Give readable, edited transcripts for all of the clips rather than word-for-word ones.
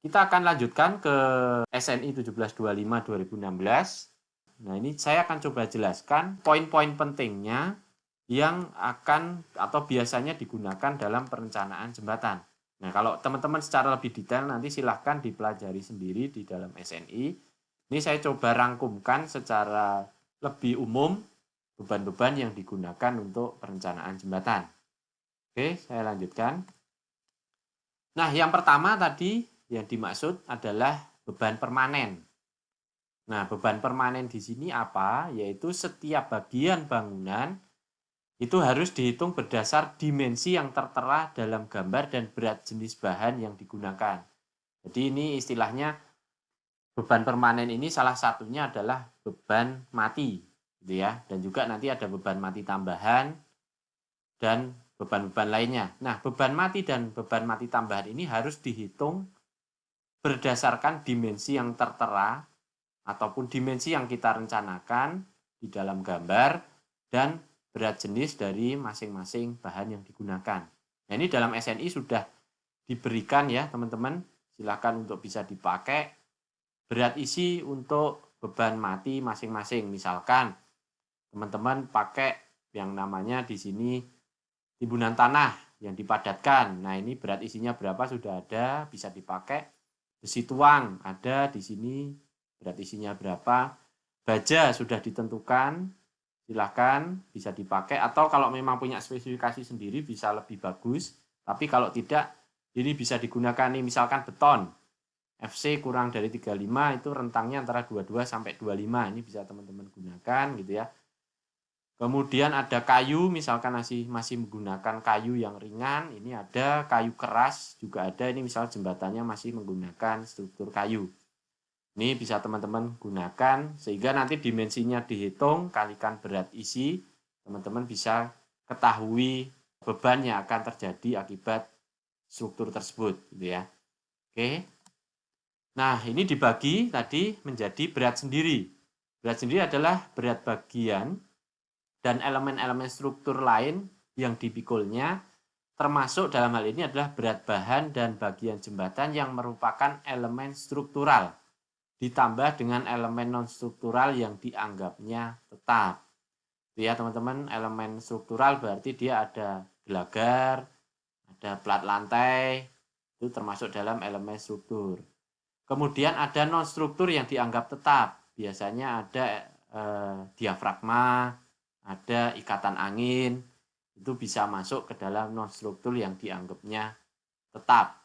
Kita akan lanjutkan ke SNI 1725 2016. Nah, ini saya akan coba jelaskan poin-poin pentingnya yang akan atau biasanya digunakan dalam perencanaan jembatan. Nah, kalau teman-teman secara lebih detail nanti silahkan dipelajari sendiri di dalam SNI. Ini saya coba rangkumkan secara lebih umum beban-beban yang digunakan untuk perencanaan jembatan. Oke, saya lanjutkan. Nah, yang pertama tadi yang dimaksud adalah beban permanen. Nah, beban permanen di sini apa? Yaitu setiap bagian bangunan itu harus dihitung berdasar dimensi yang tertera dalam gambar dan berat jenis bahan yang digunakan. Jadi ini istilahnya beban permanen ini salah satunya adalah beban mati, gitu ya. Dan juga nanti ada beban mati tambahan dan beban-beban lainnya. Nah, beban mati dan beban mati tambahan ini harus dihitung berdasarkan dimensi yang tertera ataupun dimensi yang kita rencanakan di dalam gambar dan berat jenis dari masing-masing bahan yang digunakan. Nah, ini dalam SNI sudah diberikan ya teman-teman, silakan untuk bisa dipakai berat isi untuk beban mati masing-masing. Misalkan teman-teman pakai yang namanya di sini timbunan tanah yang dipadatkan. Nah, ini berat isinya berapa sudah ada, bisa dipakai. Besi tuang ada di sini, berat isinya berapa. Baja sudah ditentukan, silahkan bisa dipakai. Atau kalau memang punya spesifikasi sendiri bisa lebih bagus. Tapi kalau tidak, ini bisa digunakan nih misalkan beton. FC kurang dari 35 itu rentangnya antara 22 sampai 25. Ini bisa teman-teman gunakan gitu ya. Kemudian ada kayu, misalkan masih menggunakan kayu yang ringan, ini ada kayu keras juga ada, ini misalnya jembatannya masih menggunakan struktur kayu. Ini bisa teman-teman gunakan sehingga nanti dimensinya dihitung kalikan berat isi, teman-teman bisa ketahui beban yang akan terjadi akibat struktur tersebut gitu ya. Oke. Nah, ini dibagi tadi menjadi berat sendiri. Berat sendiri adalah berat bagian dan elemen-elemen struktur lain yang dipikulnya, termasuk dalam hal ini adalah berat bahan dan bagian jembatan yang merupakan elemen struktural, ditambah dengan elemen non-struktural yang dianggapnya tetap. Ya teman-teman, elemen struktural berarti dia ada gelagar, ada plat lantai, itu termasuk dalam elemen struktur. Kemudian ada non-struktur yang dianggap tetap, biasanya ada diafragma, ada ikatan angin, itu bisa masuk ke dalam non-struktur yang dianggapnya tetap,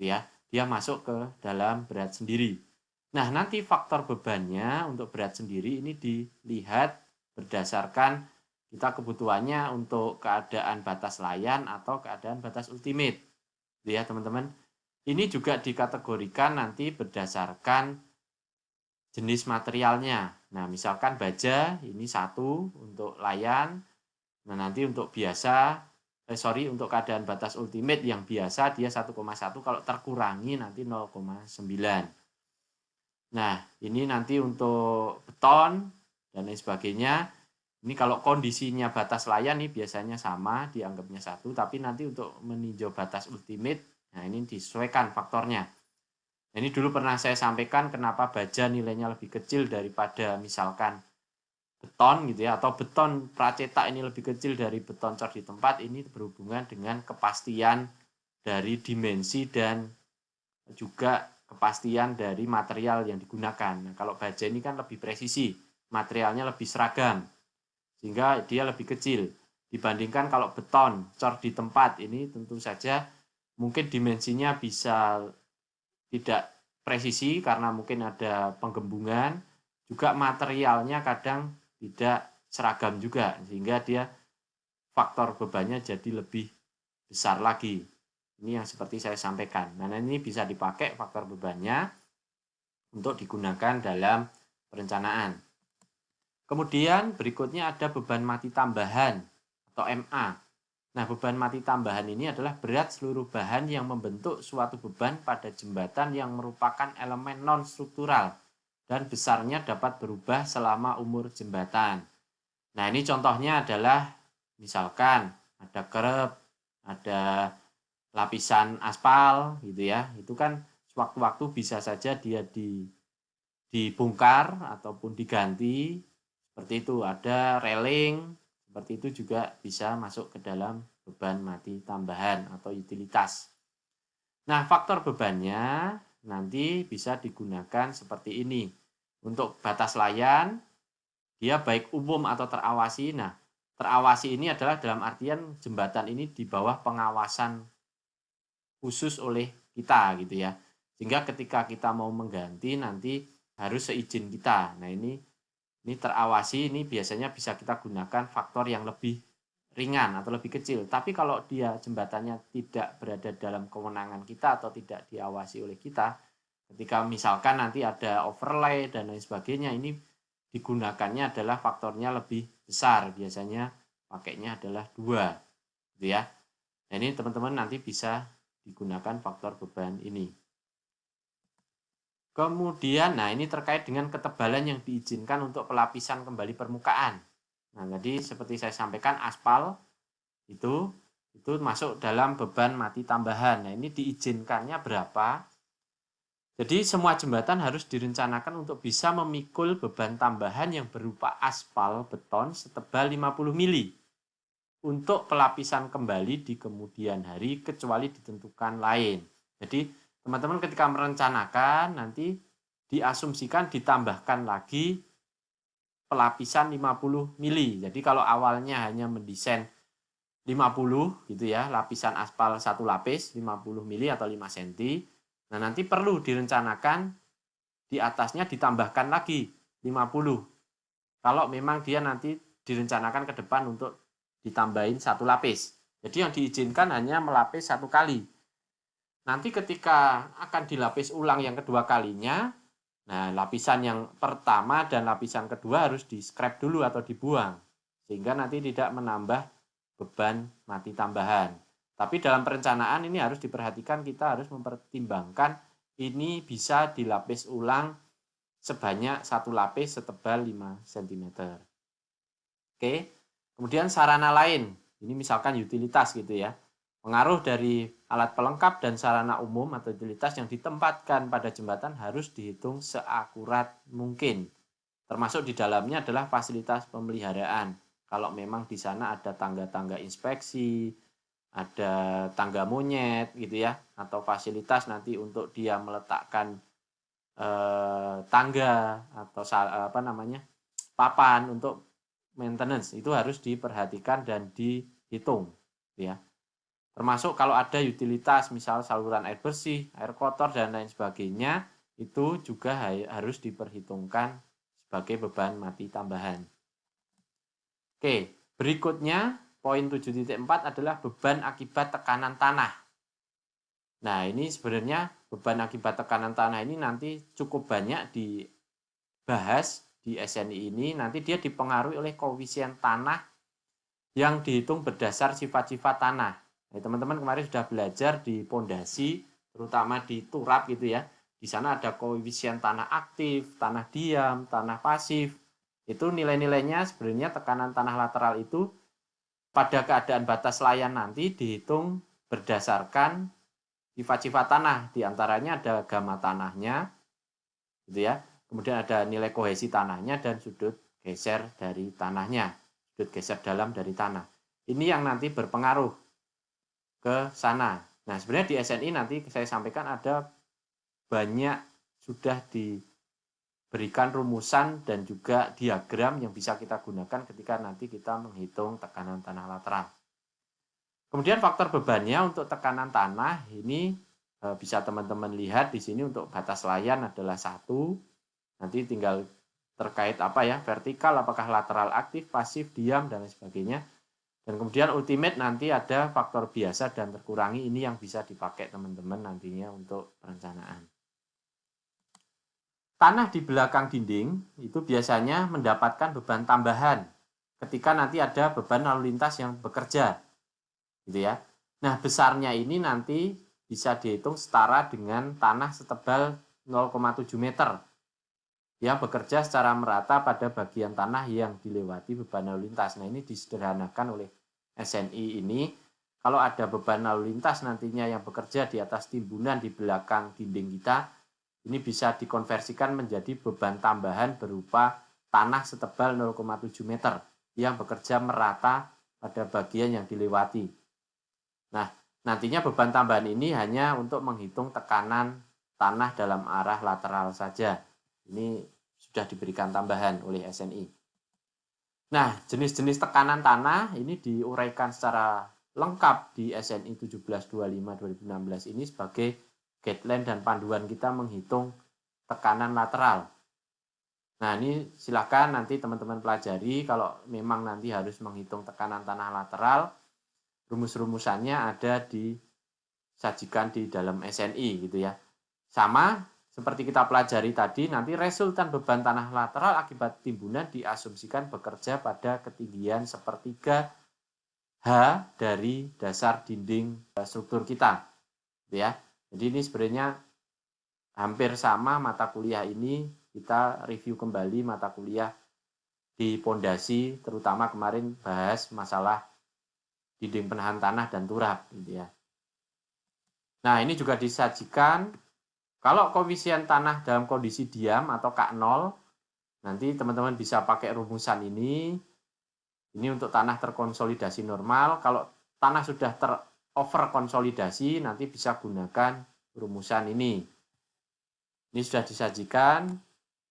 ya. Dia masuk ke dalam berat sendiri. Nah, nanti faktor bebannya untuk berat sendiri ini dilihat berdasarkan kita kebutuhannya untuk keadaan batas layan atau keadaan batas ultimate. Ya, teman-teman. Ini juga dikategorikan nanti berdasarkan jenis materialnya. Nah, misalkan baja ini 1 untuk layan. Nah, nanti untuk biasa untuk keadaan batas ultimate yang biasa dia 1,1, kalau terkurangi nanti 0,9. Nah, ini nanti untuk beton dan lain sebagainya. Ini kalau kondisinya batas layan nih biasanya sama, dianggapnya 1, tapi nanti untuk meninjau batas ultimate, nah ini disesuaikan faktornya. Ini dulu pernah saya sampaikan kenapa baja nilainya lebih kecil daripada misalkan beton gitu ya, atau beton pracetak ini lebih kecil dari beton cor di tempat. Ini berhubungan dengan kepastian dari dimensi dan juga kepastian dari material yang digunakan. Nah, kalau baja ini kan lebih presisi, materialnya lebih seragam, sehingga dia lebih kecil. Dibandingkan kalau beton cor di tempat ini tentu saja mungkin dimensinya bisa tidak presisi karena mungkin ada penggembungan, juga materialnya kadang tidak seragam juga, sehingga dia faktor bebannya jadi lebih besar lagi. Ini yang seperti saya sampaikan. Nah, ini bisa dipakai faktor bebannya untuk digunakan dalam perencanaan. Kemudian berikutnya ada beban mati tambahan atau MA. Nah, beban mati tambahan ini adalah berat seluruh bahan yang membentuk suatu beban pada jembatan yang merupakan elemen non-struktural dan besarnya dapat berubah selama umur jembatan. Nah, ini contohnya adalah misalkan ada kerep, ada lapisan aspal gitu ya. Itu kan sewaktu-waktu bisa saja dia dibongkar ataupun diganti. Seperti itu, ada railing, seperti itu juga bisa masuk ke dalam beban mati tambahan atau utilitas. Nah, faktor bebannya nanti bisa digunakan seperti ini. Untuk batas layan, dia baik umum atau terawasi. Nah, terawasi ini adalah dalam artian jembatan ini di bawah pengawasan khusus oleh kita gitu ya. Sehingga ketika kita mau mengganti nanti harus seizin kita. Nah, ini terawasi, ini biasanya bisa kita gunakan faktor yang lebih ringan atau lebih kecil. Tapi kalau dia jembatannya tidak berada dalam kewenangan kita atau tidak diawasi oleh kita, ketika misalkan nanti ada overlay dan lain sebagainya, ini digunakannya adalah faktornya lebih besar. Biasanya pakainya adalah 2 gitu ya. Nah, ini teman-teman nanti bisa digunakan faktor beban ini. Kemudian, nah ini terkait dengan ketebalan yang diizinkan untuk pelapisan kembali permukaan. Nah, tadi seperti saya sampaikan aspal itu masuk dalam beban mati tambahan. Nah, ini diizinkannya berapa? Jadi semua jembatan harus direncanakan untuk bisa memikul beban tambahan yang berupa aspal beton setebal 50 mili untuk pelapisan kembali di kemudian hari kecuali ditentukan lain. Jadi teman-teman ketika merencanakan nanti diasumsikan ditambahkan lagi pelapisan 50 mili. Jadi kalau awalnya hanya mendesain 50 gitu ya, lapisan aspal satu lapis 50 mili atau 5 cm. Nah, nanti perlu direncanakan di atasnya ditambahkan lagi 50. Kalau memang dia nanti direncanakan ke depan untuk ditambahin satu lapis. Jadi yang diizinkan hanya melapis satu kali. Nanti ketika akan dilapis ulang yang kedua kalinya, nah lapisan yang pertama dan lapisan kedua harus di-scrap dulu atau dibuang. Sehingga nanti tidak menambah beban mati tambahan. Tapi dalam perencanaan ini harus diperhatikan, kita harus mempertimbangkan ini bisa dilapis ulang sebanyak satu lapis setebal 5 cm. Oke, kemudian sarana lain, ini misalkan utilitas gitu ya. Pengaruh dari alat pelengkap dan sarana umum atau utilitas yang ditempatkan pada jembatan harus dihitung seakurat mungkin. Termasuk di dalamnya adalah fasilitas pemeliharaan. Kalau memang di sana ada tangga-tangga inspeksi, ada tangga monyet gitu ya, atau fasilitas nanti untuk dia meletakkan tangga atau papan untuk maintenance, itu harus diperhatikan dan dihitung ya. Termasuk kalau ada utilitas misal saluran air bersih, air kotor dan lain sebagainya, itu juga harus diperhitungkan sebagai beban mati tambahan. Oke, berikutnya poin 7.4 adalah beban akibat tekanan tanah. Nah, ini sebenarnya beban akibat tekanan tanah ini nanti cukup banyak dibahas di SNI ini. Nanti dia dipengaruhi oleh koefisien tanah yang dihitung berdasar sifat-sifat tanah. Nah, teman-teman kemarin sudah belajar di pondasi, terutama di turap gitu ya. Di sana ada koefisien tanah aktif, tanah diam, tanah pasif. Itu nilai-nilainya sebenarnya tekanan tanah lateral itu pada keadaan batas layan nanti dihitung berdasarkan sifat-sifat tanah, diantaranya ada gamma tanahnya, gitu ya. Kemudian ada nilai kohesi tanahnya dan sudut geser dari tanahnya, sudut geser dalam dari tanah. Ini yang nanti berpengaruh ke sana. Nah, sebenarnya di SNI nanti saya sampaikan ada banyak sudah diberikan rumusan dan juga diagram yang bisa kita gunakan ketika nanti kita menghitung tekanan tanah lateral. Kemudian faktor bebannya untuk tekanan tanah ini bisa teman-teman lihat di sini untuk batas layan adalah 1. Nanti tinggal terkait apa ya, vertikal apakah lateral aktif, pasif, diam dan lain sebagainya. Dan kemudian ultimate nanti ada faktor biasa dan terkurangi, ini yang bisa dipakai teman-teman nantinya untuk perencanaan. Tanah di belakang dinding itu biasanya mendapatkan beban tambahan ketika nanti ada beban lalu lintas yang bekerja. Gitu ya. Nah, besarnya ini nanti bisa dihitung setara dengan tanah setebal 0,7 meter yang bekerja secara merata pada bagian tanah yang dilewati beban lalu lintas. Nah, ini disederhanakan oleh SNI ini kalau ada beban lalu lintas nantinya yang bekerja di atas timbunan di belakang dinding kita, ini bisa dikonversikan menjadi beban tambahan berupa tanah setebal 0,7 meter yang bekerja merata pada bagian yang dilewati. Nah, nantinya beban tambahan ini hanya untuk menghitung tekanan tanah dalam arah lateral saja. Ini sudah diberikan tambahan oleh SNI. Nah, jenis-jenis tekanan tanah ini diuraikan secara lengkap di SNI 1725/2016 ini sebagai guideline dan panduan kita menghitung tekanan lateral. Nah, ini silakan nanti teman-teman pelajari kalau memang nanti harus menghitung tekanan tanah lateral, rumus-rumusannya ada disajikan di dalam SNI gitu ya. Sama seperti kita pelajari tadi, nanti resultan beban tanah lateral akibat timbunan diasumsikan bekerja pada ketinggian sepertiga H dari dasar dinding struktur kita. Ya. Jadi ini sebenarnya hampir sama mata kuliah ini, kita review kembali mata kuliah di pondasi, terutama kemarin bahas masalah dinding penahan tanah dan turap gitu ya. Nah, ini juga disajikan kalau koefisien tanah dalam kondisi diam atau K0, nanti teman-teman bisa pakai rumusan ini. Ini untuk tanah terkonsolidasi normal. Kalau tanah sudah terover konsolidasi, nanti bisa gunakan rumusan ini. Ini sudah disajikan.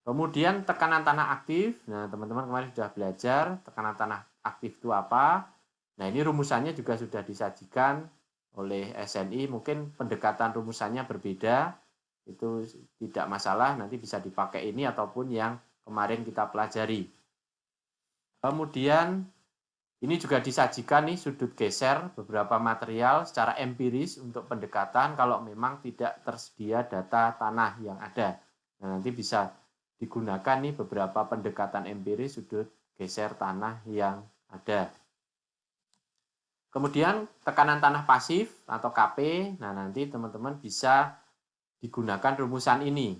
Kemudian tekanan tanah aktif. Nah, teman-teman kemarin sudah belajar tekanan tanah aktif itu apa. Nah, ini rumusannya juga sudah disajikan oleh SNI. Mungkin pendekatan rumusannya berbeda. Itu tidak masalah, nanti bisa dipakai ini ataupun yang kemarin kita pelajari. Kemudian ini juga disajikan nih sudut geser beberapa material secara empiris untuk pendekatan kalau memang tidak tersedia data tanah yang ada. Nah, nanti bisa digunakan nih beberapa pendekatan empiris sudut geser tanah yang ada. Kemudian tekanan tanah pasif atau KP, nah nanti teman-teman bisa digunakan rumusan ini.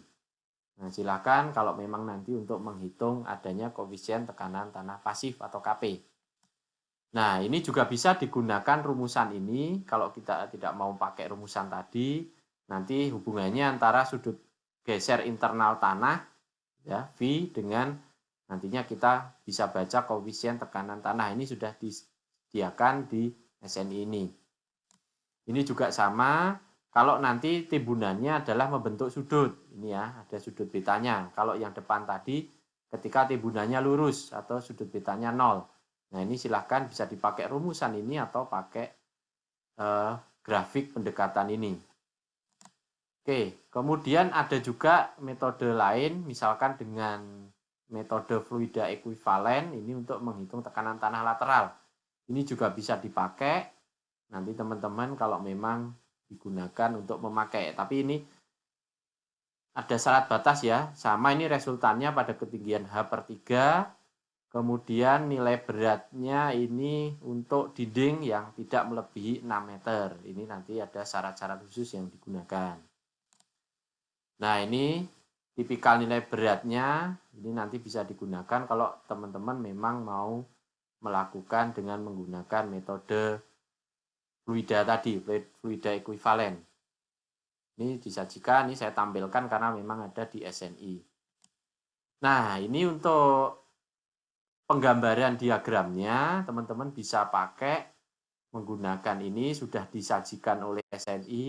Nah, silakan kalau memang nanti untuk menghitung adanya koefisien tekanan tanah pasif atau KP. Nah, ini juga bisa digunakan rumusan ini kalau kita tidak mau pakai rumusan tadi, nanti hubungannya antara sudut geser internal tanah ya V dengan nantinya kita bisa baca koefisien tekanan tanah. Ini sudah disediakan di SNI ini. Ini juga sama kalau nanti timbunannya adalah membentuk sudut. Ini ya, ada sudut betanya. Kalau yang depan tadi ketika timbunannya lurus atau sudut betanya 0. Nah, ini silahkan bisa dipakai rumusan ini atau pakai grafik pendekatan ini. Oke, kemudian ada juga metode lain, misalkan dengan metode fluida ekuivalen, ini untuk menghitung tekanan tanah lateral. Ini juga bisa dipakai, nanti teman-teman kalau memang digunakan untuk memakai. Tapi ini ada syarat batas ya, sama ini resultannya pada ketinggian H/3, kemudian nilai beratnya ini untuk dinding yang tidak melebihi 6 meter. Ini nanti ada syarat-syarat khusus yang digunakan. Nah, ini tipikal nilai beratnya, ini nanti bisa digunakan kalau teman-teman memang mau melakukan dengan menggunakan metode fluida tadi, fluida ekuivalen. Ini disajikan, ini saya tampilkan karena memang ada di SNI. Nah, ini untuk penggambaran diagramnya, teman-teman bisa pakai menggunakan ini, sudah disajikan oleh SNI.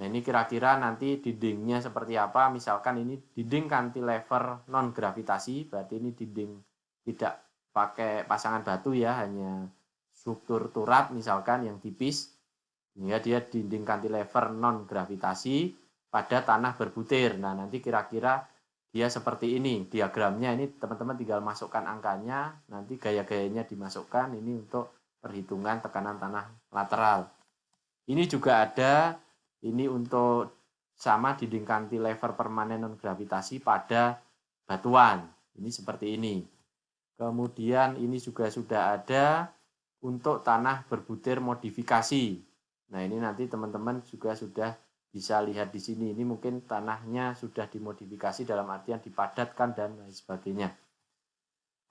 Nah, ini kira-kira nanti dindingnya seperti apa, misalkan ini dinding cantilever non-gravitasi, berarti ini dinding tidak pakai pasangan batu ya, hanya struktur turap misalkan yang tipis, sehingga dia dinding cantilever non-gravitasi pada tanah berbutir. Nah, nanti kira-kira dia seperti ini, diagramnya ini teman-teman tinggal masukkan angkanya, nanti gaya-gayanya dimasukkan, ini untuk perhitungan tekanan tanah lateral. Ini juga ada, ini untuk sama dinding cantilever permanen non-gravitasi pada batuan, ini seperti ini. Kemudian ini juga sudah ada untuk tanah berbutir modifikasi. Nah, ini nanti teman-teman juga sudah bisa lihat di sini. Ini mungkin tanahnya sudah dimodifikasi dalam artian dipadatkan dan lain sebagainya.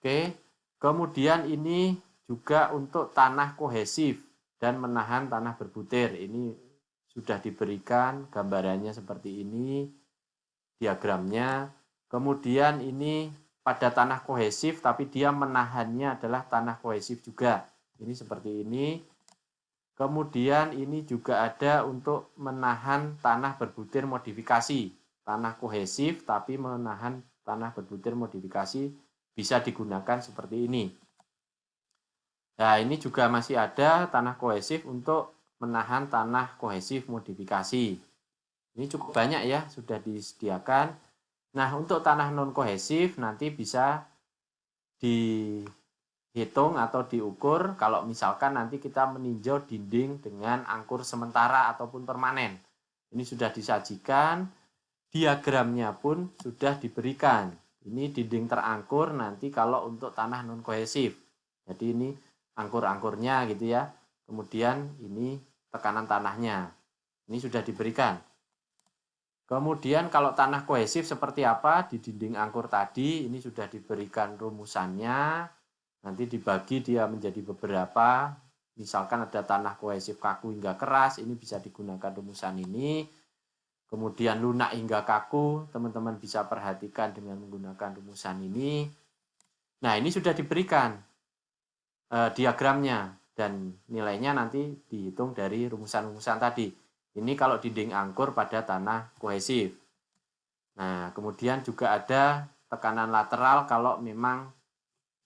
Oke, kemudian ini juga untuk tanah kohesif. dan menahan tanah berbutir. Ini sudah diberikan gambarannya seperti ini, diagramnya. Kemudian ini pada tanah kohesif, tapi dia menahannya adalah tanah kohesif juga. Ini seperti ini. Kemudian ini juga ada untuk menahan tanah berbutir modifikasi. Tanah kohesif tapi menahan tanah berbutir modifikasi bisa digunakan seperti ini. Nah, ini juga masih ada tanah kohesif untuk menahan tanah kohesif modifikasi. Ini cukup banyak ya, sudah disediakan. Nah, untuk tanah non kohesif nanti bisa dihitung atau diukur kalau misalkan nanti kita meninjau dinding dengan angkur sementara ataupun permanen. Ini sudah disajikan, diagramnya pun sudah diberikan. Ini dinding terangkur nanti kalau untuk tanah non kohesif. Jadi ini angkur-angkurnya gitu ya. Kemudian ini tekanan tanahnya. Ini sudah diberikan. Kemudian kalau tanah kohesif seperti apa di dinding angkur tadi, ini sudah diberikan rumusannya. Nanti dibagi dia menjadi beberapa. Misalkan ada tanah kohesif kaku hingga keras, ini bisa digunakan rumusan ini. Kemudian lunak hingga kaku, teman-teman bisa perhatikan dengan menggunakan rumusan ini. Nah, ini sudah diberikan diagramnya dan nilainya nanti dihitung dari rumusan-rumusan tadi. Ini kalau dinding angkur pada tanah kohesif. Nah, kemudian juga ada tekanan lateral kalau memang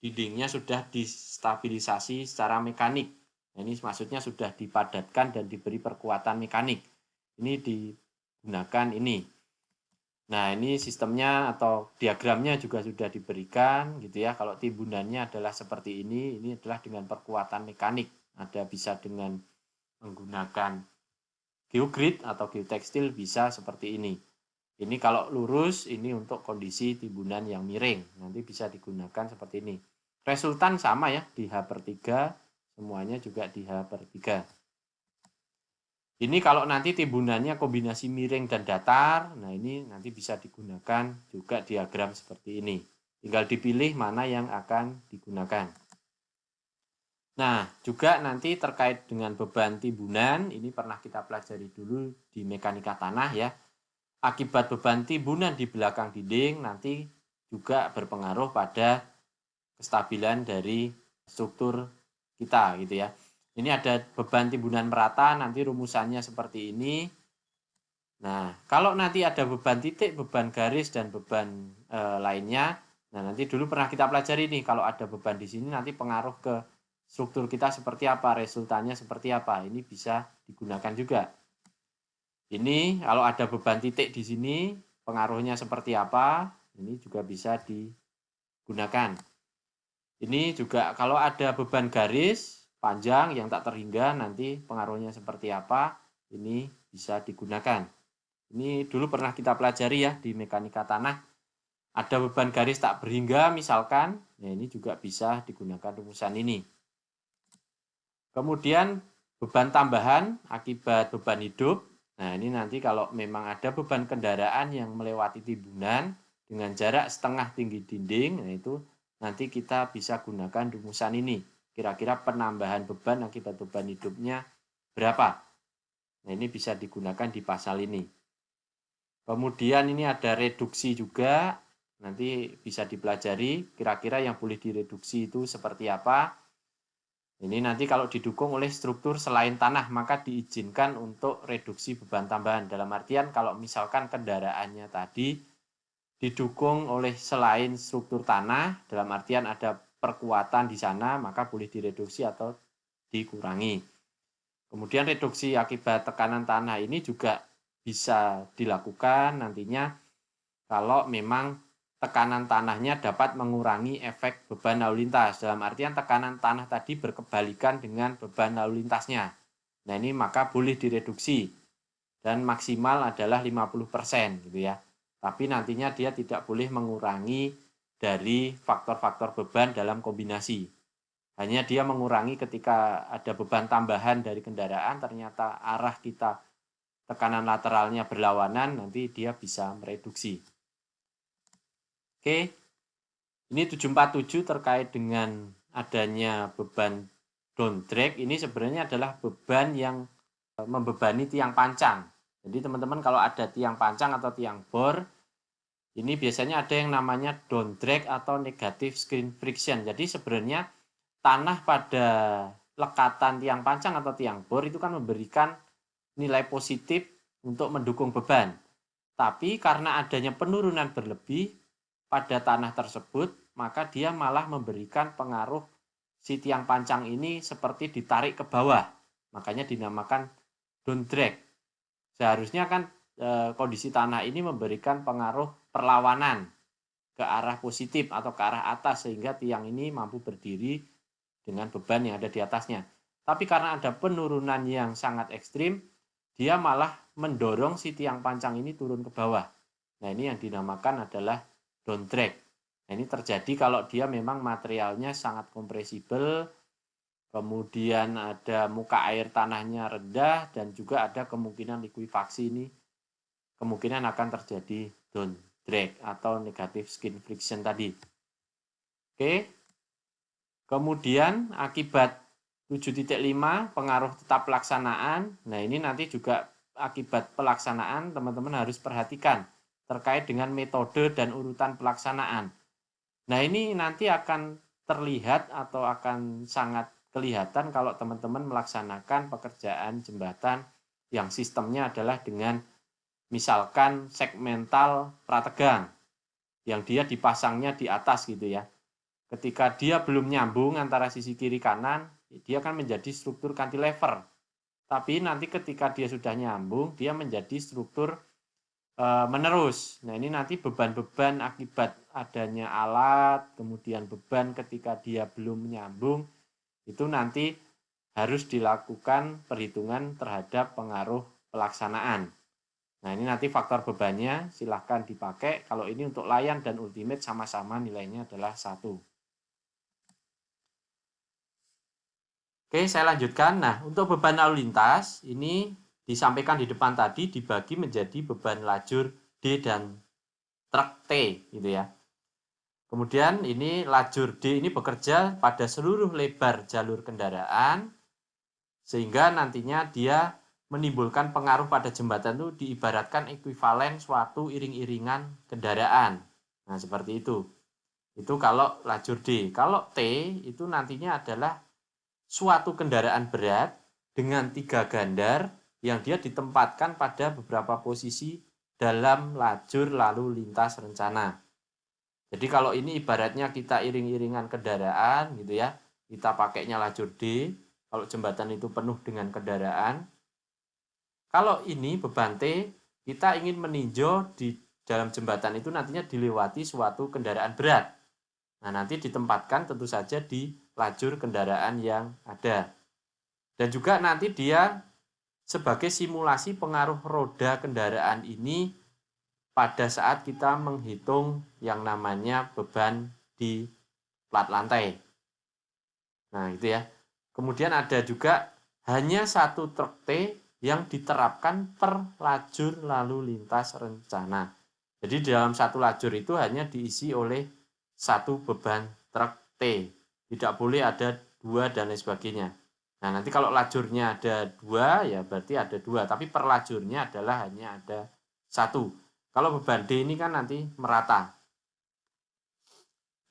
dindingnya sudah distabilisasi secara mekanik. Nah, ini maksudnya sudah dipadatkan dan diberi perkuatan mekanik. Ini digunakan ini. Nah, ini sistemnya atau diagramnya juga sudah diberikan gitu ya. Kalau timbunannya adalah seperti ini adalah dengan perkuatan mekanik. Ada bisa dengan menggunakan geogrid atau geotekstil bisa seperti ini. Ini kalau lurus, ini untuk kondisi timbunan yang miring. Nanti bisa digunakan seperti ini. Resultan sama ya, di H/3, semuanya juga di H/3. Ini kalau nanti timbunannya kombinasi miring dan datar, nah ini nanti bisa digunakan juga diagram seperti ini. Tinggal dipilih mana yang akan digunakan. Nah, juga nanti terkait dengan beban timbunan, ini pernah kita pelajari dulu di mekanika tanah ya. Akibat beban timbunan di belakang dinding nanti juga berpengaruh pada kestabilan dari struktur kita gitu ya. Ini ada beban timbunan merata, nanti rumusannya seperti ini. Nah, kalau nanti ada beban titik, beban garis, dan beban lainnya, nah nanti dulu pernah kita pelajari nih, kalau ada beban di sini nanti pengaruh ke struktur kita seperti apa, resultannya seperti apa. Ini bisa digunakan juga. Ini kalau ada beban titik di sini, pengaruhnya seperti apa, ini juga bisa digunakan. Ini juga kalau ada beban garis panjang yang tak terhingga, nanti pengaruhnya seperti apa, ini bisa digunakan. Ini dulu pernah kita pelajari ya di mekanika tanah. Ada beban garis tak berhingga misalkan, ya ini juga bisa digunakan rumusan ini. Kemudian beban tambahan akibat beban hidup. Nah ini nanti kalau memang ada beban kendaraan yang melewati timbunan dengan jarak setengah tinggi dinding, nah itu nanti kita bisa gunakan rumusan ini. Kira-kira penambahan beban akibat beban hidupnya berapa? Nah ini bisa digunakan di pasal ini. Kemudian ini ada reduksi juga, nanti bisa dipelajari kira-kira yang boleh direduksi itu seperti apa. Ini nanti kalau didukung oleh struktur selain tanah, maka diizinkan untuk reduksi beban tambahan. Dalam artian kalau misalkan kendaraannya tadi didukung oleh selain struktur tanah, dalam artian ada perkuatan di sana, maka boleh direduksi atau dikurangi. Kemudian reduksi akibat tekanan tanah ini juga bisa dilakukan nantinya kalau memang tekanan tanahnya dapat mengurangi efek beban lalu lintas. Dalam artian tekanan tanah tadi berkebalikan dengan beban lalu lintasnya. Nah ini maka boleh direduksi dan maksimal adalah 50% gitu ya. Tapi nantinya dia tidak boleh mengurangi dari faktor-faktor beban dalam kombinasi. Hanya dia mengurangi ketika ada beban tambahan dari kendaraan, ternyata arah kita tekanan lateralnya berlawanan, nanti dia bisa mereduksi. Oke, ini 747 terkait dengan adanya beban down drag ini sebenarnya adalah beban yang membebani tiang pancang. Jadi teman-teman kalau ada tiang pancang atau tiang bor, ini biasanya ada yang namanya down drag atau negative screen friction. Jadi sebenarnya tanah pada lekatan tiang pancang atau tiang bor itu kan memberikan nilai positif untuk mendukung beban. Tapi karena adanya penurunan berlebih pada tanah tersebut, maka dia malah memberikan pengaruh si tiang pancang ini seperti ditarik ke bawah. Makanya dinamakan down drag. Seharusnya kan kondisi tanah ini memberikan pengaruh perlawanan ke arah positif atau ke arah atas sehingga tiang ini mampu berdiri dengan beban yang ada di atasnya. Tapi karena ada penurunan yang sangat ekstrim, dia malah mendorong si tiang pancang ini turun ke bawah. Nah, ini yang dinamakan adalah down drag. Nah, ini terjadi kalau dia memang materialnya sangat kompresibel, kemudian ada muka air tanahnya rendah, dan juga ada kemungkinan likuifaksi ini kemungkinan akan terjadi down drag atau negative skin friction tadi. Oke. Kemudian akibat 7.5 pengaruh tetap pelaksanaan. Nah, ini nanti juga akibat pelaksanaan teman-teman harus perhatikan terkait dengan metode dan urutan pelaksanaan. Nah, ini nanti akan terlihat atau akan sangat kelihatan kalau teman-teman melaksanakan pekerjaan jembatan yang sistemnya adalah dengan misalkan segmental prategang yang dia dipasangnya di atas gitu ya. Ketika dia belum nyambung antara sisi kiri kanan, dia akan menjadi struktur cantilever. Tapi nanti ketika dia sudah nyambung, dia menjadi struktur menerus. Nah, ini nanti beban-beban akibat adanya alat, kemudian beban ketika dia belum nyambung, itu nanti harus dilakukan perhitungan terhadap pengaruh pelaksanaan. Nah, ini nanti faktor bebannya silahkan dipakai. Kalau ini untuk layan dan ultimate sama-sama nilainya adalah 1. Oke, saya lanjutkan. Nah, untuk beban lalu lintas, ini disampaikan di depan tadi dibagi menjadi beban lajur D dan truk T, gitu ya. Kemudian ini lajur D ini bekerja pada seluruh lebar jalur kendaraan, sehingga nantinya dia menimbulkan pengaruh pada jembatan itu diibaratkan ekuivalen suatu iring-iringan kendaraan. Nah, seperti itu. Itu kalau lajur D. Kalau T itu nantinya adalah suatu kendaraan berat dengan 3 gandar yang dia ditempatkan pada beberapa posisi dalam lajur lalu lintas rencana. Jadi kalau ini ibaratnya kita iring-iringan kendaraan gitu ya, kita pakainya lajur D, kalau jembatan itu penuh dengan kendaraan. Kalau ini beban T, kita ingin meninjau di dalam jembatan itu nantinya dilewati suatu kendaraan berat. Nah, nanti ditempatkan tentu saja di lajur kendaraan yang ada. Dan juga nanti dia sebagai simulasi pengaruh roda kendaraan ini pada saat kita menghitung yang namanya beban di plat lantai. Nah, itu ya. Kemudian ada juga hanya satu truk T yang diterapkan per lajur lalu lintas rencana. Jadi dalam satu lajur itu hanya diisi oleh satu beban truk T. Tidak boleh ada 2 dan lain sebagainya. Nah, nanti kalau lajurnya ada 2, ya berarti ada 2. Tapi per lajurnya adalah hanya ada 1. Kalau beban D ini kan nanti merata.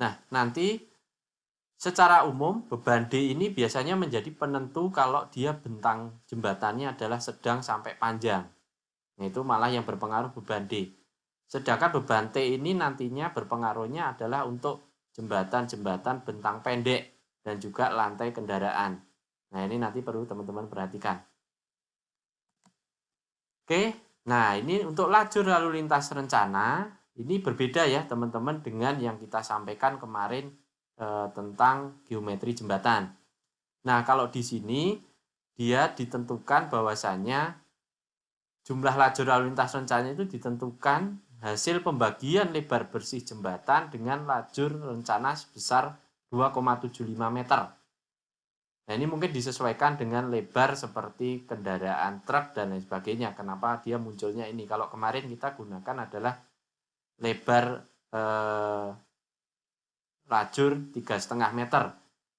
Nah, nanti secara umum beban D ini biasanya menjadi penentu kalau dia bentang jembatannya adalah sedang sampai panjang. Nah, itu malah yang berpengaruh beban D. Sedangkan beban T ini nantinya berpengaruhnya adalah untuk jembatan-jembatan bentang pendek dan juga lantai kendaraan. Nah, ini nanti perlu teman-teman perhatikan. Oke, nah ini untuk lajur lalu lintas rencana, ini berbeda ya teman-teman dengan yang kita sampaikan kemarin tentang geometri jembatan. Nah, kalau di sini dia ditentukan bahwasannya jumlah lajur lalu lintas rencana itu ditentukan hasil pembagian lebar bersih jembatan dengan lajur rencana sebesar 2,75 meter. Nah, ini mungkin disesuaikan dengan lebar seperti kendaraan truk dan lain sebagainya. Kenapa dia munculnya ini? Kalau kemarin kita gunakan adalah lebar lajur 3,5 meter.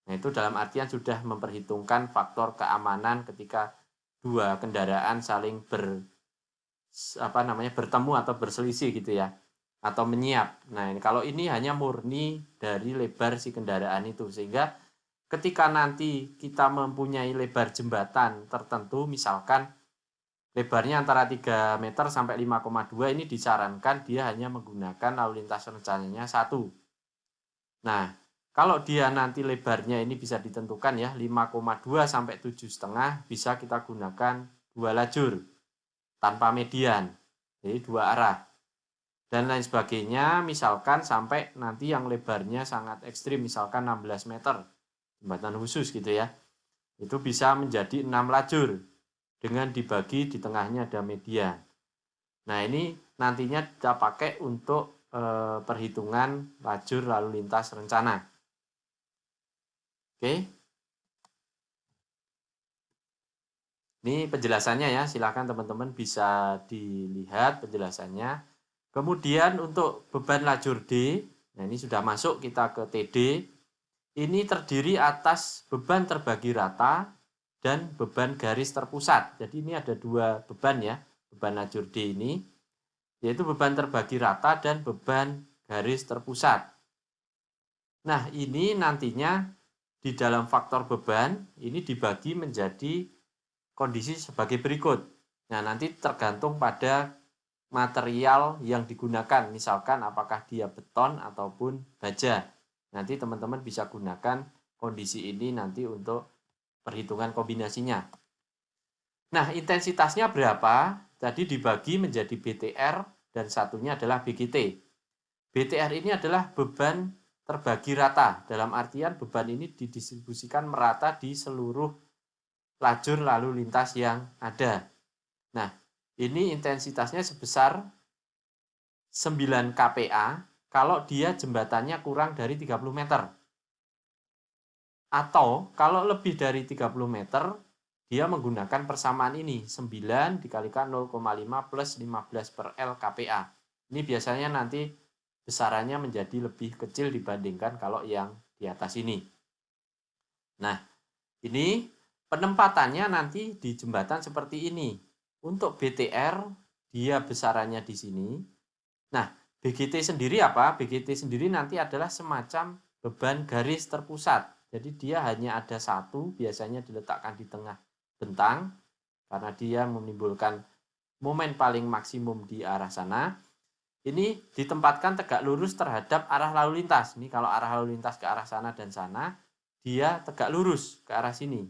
Nah, itu dalam artian sudah memperhitungkan faktor keamanan ketika dua kendaraan saling bertemu atau berselisih gitu ya, atau menyiap. Nah, kalau ini hanya murni dari lebar si kendaraan itu, sehingga ketika nanti kita mempunyai lebar jembatan tertentu, misalkan lebarnya antara 3 meter sampai 5,2, ini disarankan dia hanya menggunakan lalu lintas rencananya 1. Nah, kalau dia nanti lebarnya ini bisa ditentukan ya 5,2 sampai 7,5, bisa kita gunakan 2 lajur tanpa median. Jadi 2 arah. Dan lain sebagainya, misalkan sampai nanti yang lebarnya sangat ekstrim, misalkan 16 meter, jembatan khusus gitu ya. Itu bisa menjadi 6 lajur dengan dibagi di tengahnya ada median. Nah, ini nantinya kita pakai untuk perhitungan lajur lalu lintas rencana. Oke. Ini penjelasannya ya, silakan teman-teman bisa dilihat penjelasannya. Kemudian untuk beban lajur D, nah ini sudah masuk kita ke TD. Ini terdiri atas beban terbagi rata dan beban garis terpusat. Jadi ini ada 2 beban ya, beban lajur D ini, yaitu beban terbagi rata dan beban garis terpusat. Nah, ini nantinya di dalam faktor beban ini dibagi menjadi kondisi sebagai berikut. Nah, nanti tergantung pada material yang digunakan, misalkan apakah dia beton ataupun baja. Nanti teman-teman bisa gunakan kondisi ini nanti untuk perhitungan kombinasinya. Nah, intensitasnya berapa? Tadi dibagi menjadi BTR dan satunya adalah BGT. BTR ini adalah beban terbagi rata, dalam artian beban ini didistribusikan merata di seluruh lajur lalu lintas yang ada. Nah, ini intensitasnya sebesar 9 kPa kalau dia jembatannya kurang dari 30 meter. Atau kalau lebih dari 30 meter, dia menggunakan persamaan ini, 9 dikalikan 0,5 plus 15 per L kPa. Ini biasanya nanti besarannya menjadi lebih kecil dibandingkan kalau yang di atas ini. Nah, ini penempatannya nanti di jembatan seperti ini. Untuk BTR, dia besarannya di sini. Nah, BGT sendiri apa? BGT sendiri nanti adalah semacam beban garis terpusat. Jadi dia hanya ada 1, biasanya diletakkan di tengah bentang, karena dia menimbulkan momen paling maksimum di arah sana. Ini ditempatkan tegak lurus terhadap arah lalu lintas. Ini kalau arah lalu lintas ke arah sana dan sana, dia tegak lurus ke arah sini.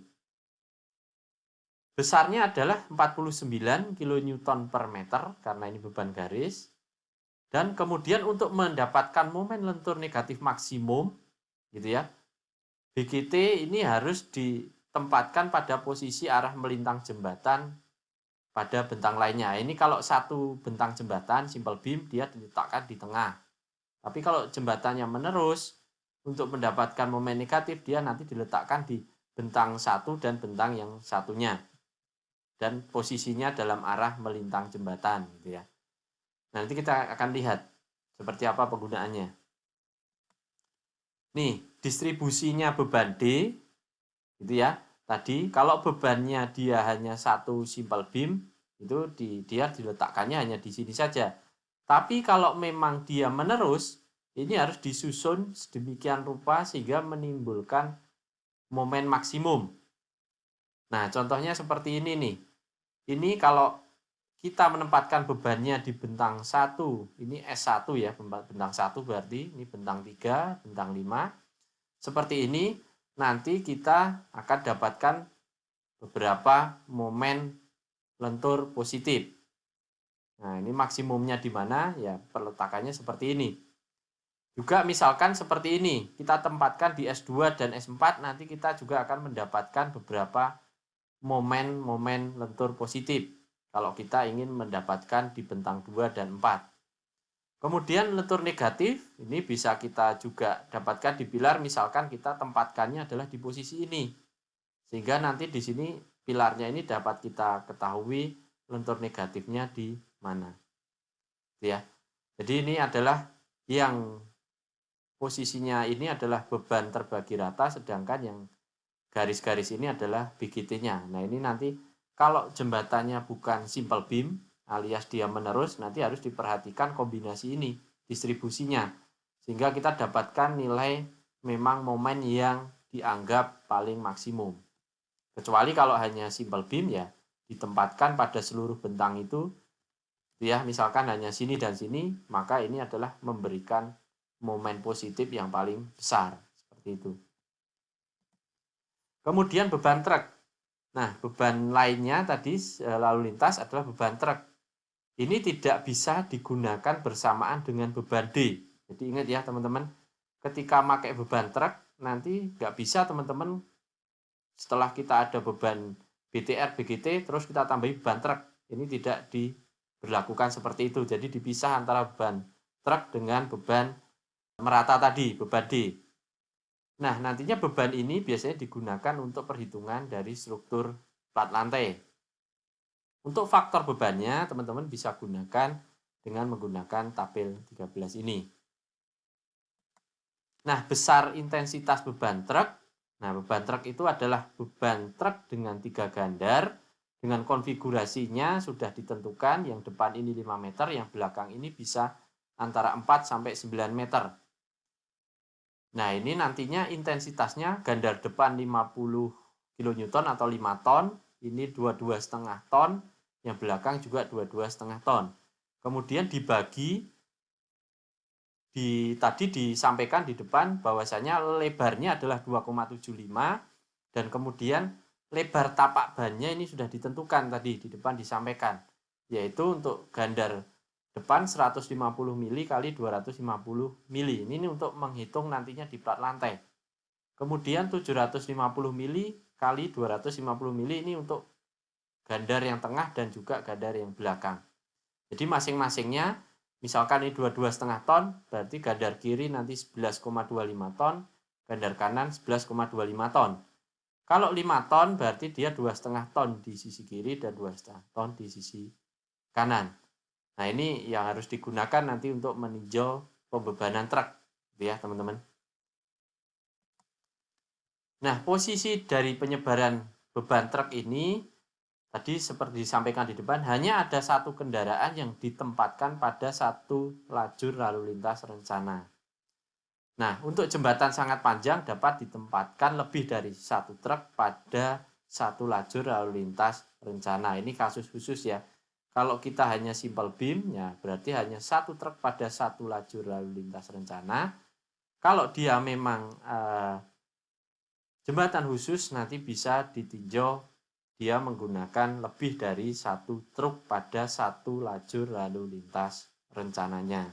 Besarnya adalah 49 kN per meter, karena ini beban garis. Dan kemudian untuk mendapatkan momen lentur negatif maksimum, gitu ya, BGT ini harus ditempatkan pada posisi arah melintang jembatan pada bentang lainnya. Ini kalau satu bentang jembatan, simple beam, dia diletakkan di tengah. Tapi kalau jembatannya menerus, untuk mendapatkan momen negatif, dia nanti diletakkan di bentang satu dan bentang yang satunya. Dan posisinya dalam arah melintang jembatan, gitu ya. Nanti kita akan lihat seperti apa penggunaannya. Nih, distribusinya beban D, gitu ya. Tadi kalau bebannya dia hanya 1 simple beam, itu dia diletakkannya hanya di sini saja. Tapi kalau memang dia menerus, ini harus disusun sedemikian rupa sehingga menimbulkan momen maksimum. Nah, contohnya seperti ini nih. Ini kalau kita menempatkan bebannya di bentang 1, ini S1 ya, bentang 1 berarti ini bentang 3, bentang 5. Seperti ini, nanti kita akan dapatkan beberapa momen lentur positif. Nah, ini maksimumnya di mana? Ya, perletakannya seperti ini. Juga misalkan seperti ini, kita tempatkan di S2 dan S4, nanti kita juga akan mendapatkan beberapa momen-momen lentur positif kalau kita ingin mendapatkan di bentang 2 dan 4. Kemudian lentur negatif, ini bisa kita juga dapatkan di pilar, misalkan kita tempatkannya adalah di posisi ini. Sehingga nanti di sini pilarnya ini dapat kita ketahui lentur negatifnya di mana. Ya. Jadi ini adalah yang posisinya ini adalah beban terbagi rata, sedangkan yang garis-garis ini adalah BGT-nya. Nah, ini nanti kalau jembatannya bukan simple beam alias dia menerus, nanti harus diperhatikan kombinasi ini, distribusinya. Sehingga kita dapatkan nilai memang momen yang dianggap paling maksimum. Kecuali kalau hanya simple beam ya ditempatkan pada seluruh bentang itu ya, misalkan hanya sini dan sini, maka ini adalah memberikan momen positif yang paling besar, seperti itu. Kemudian beban truk. Nah, beban lainnya tadi lalu lintas adalah beban truk. Ini tidak bisa digunakan bersamaan dengan beban D. Jadi ingat ya teman-teman, ketika pakai beban truk, nanti nggak bisa teman-teman setelah kita ada beban BTR, BGT, terus kita tambahi beban truk. Ini tidak diberlakukan seperti itu. Jadi dipisah antara beban truk dengan beban merata tadi, beban D. Nah, nantinya beban ini biasanya digunakan untuk perhitungan dari struktur plat lantai. Untuk faktor bebannya, teman-teman bisa gunakan dengan menggunakan tabel 13 ini. Nah, besar intensitas beban truk. Nah, beban truk itu adalah beban truk dengan 3 gandar, dengan konfigurasinya sudah ditentukan, yang depan ini 5 meter, yang belakang ini bisa antara 4 sampai 9 meter. Nah, ini nantinya intensitasnya gandar depan 50 kN atau 5 ton, ini 22,5 ton, yang belakang juga 22,5 ton. Kemudian dibagi, tadi disampaikan di depan bahwasanya lebarnya adalah 2,75 dan kemudian lebar tapak bannya ini sudah ditentukan tadi di depan disampaikan, yaitu untuk gandar depan 150 mili kali 250 mili. Ini untuk menghitung nantinya di plat lantai. Kemudian 750 mili kali 250 mili ini untuk gandar yang tengah dan juga gandar yang belakang. Jadi masing-masingnya, misalkan ini 22,5 ton, berarti gandar kiri nanti 11,25 ton, gandar kanan 11,25 ton. Kalau 5 ton berarti dia 2,5 ton di sisi kiri dan 2,5 ton di sisi kanan. Nah, ini yang harus digunakan nanti untuk meninjau pembebanan truk, ya teman-teman. Nah, posisi dari penyebaran beban truk ini, tadi seperti disampaikan di depan, hanya ada satu kendaraan yang ditempatkan pada satu lajur lalu lintas rencana. Nah, untuk jembatan sangat panjang dapat ditempatkan lebih dari satu truk pada satu lajur lalu lintas rencana. Ini kasus khusus ya. Kalau kita hanya simple beam, ya berarti hanya satu truk pada satu lajur lalu lintas rencana. Kalau dia memang jembatan khusus, nanti bisa ditinjau dia menggunakan lebih dari satu truk pada satu lajur lalu lintas rencananya.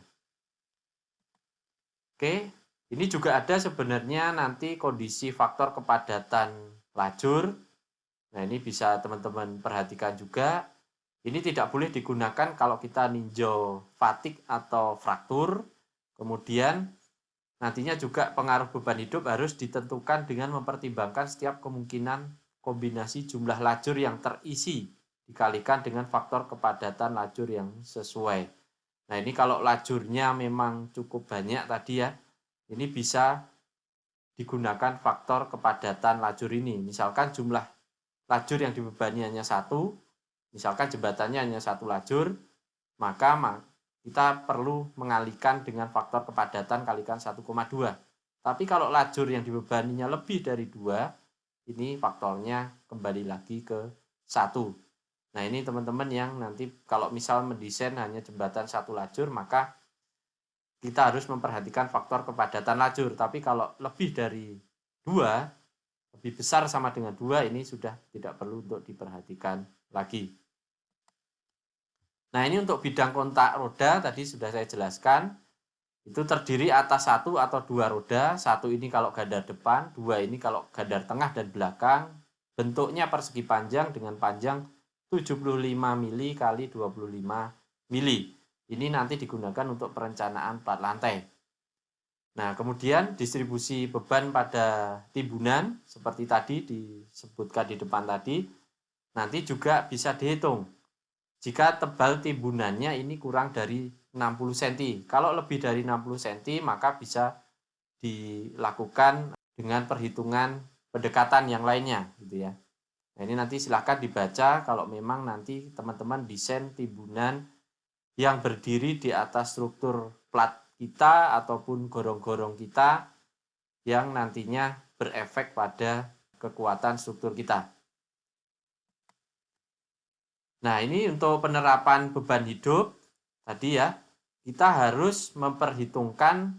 Oke, ini juga ada sebenarnya nanti kondisi faktor kepadatan lajur. Nah, ini bisa teman-teman perhatikan juga. Ini tidak boleh digunakan kalau kita ninjau fatigue atau fraktur. Kemudian nantinya juga pengaruh beban hidup harus ditentukan dengan mempertimbangkan setiap kemungkinan kombinasi jumlah lajur yang terisi dikalikan dengan faktor kepadatan lajur yang sesuai. Nah, ini kalau lajurnya memang cukup banyak tadi ya, ini bisa digunakan faktor kepadatan lajur ini. Misalkan jumlah lajur yang dibebani hanya satu, misalkan jembatannya hanya satu lajur, maka kita perlu mengalihkan dengan faktor kepadatan kalikan 1,2. Tapi kalau lajur yang dibebaninya lebih dari 2, ini faktornya kembali lagi ke 1. Nah, ini teman-teman yang nanti kalau misal mendesain hanya jembatan satu lajur, maka kita harus memperhatikan faktor kepadatan lajur. Tapi kalau lebih dari 2, lebih besar sama dengan 2, ini sudah tidak perlu untuk diperhatikan lagi. Nah, ini untuk bidang kontak roda tadi sudah saya jelaskan. Itu terdiri atas 1 atau 2 roda. 1 ini kalau gandar depan, 2 ini kalau gandar tengah dan belakang. Bentuknya persegi panjang dengan panjang 75 mili kali 25 mili. Ini nanti digunakan untuk perencanaan plat lantai. Nah, kemudian distribusi beban pada timbunan seperti tadi disebutkan di depan tadi, nanti juga bisa dihitung. Jika tebal timbunannya ini kurang dari 60 cm. Kalau lebih dari 60 cm, maka bisa dilakukan dengan perhitungan pendekatan yang lainnya gitu ya. Nah, ini nanti silahkan dibaca kalau memang nanti teman-teman desain timbunan yang berdiri di atas struktur plat kita ataupun gorong-gorong kita yang nantinya berefek pada kekuatan struktur kita. Nah, ini untuk penerapan beban hidup tadi ya, kita harus memperhitungkan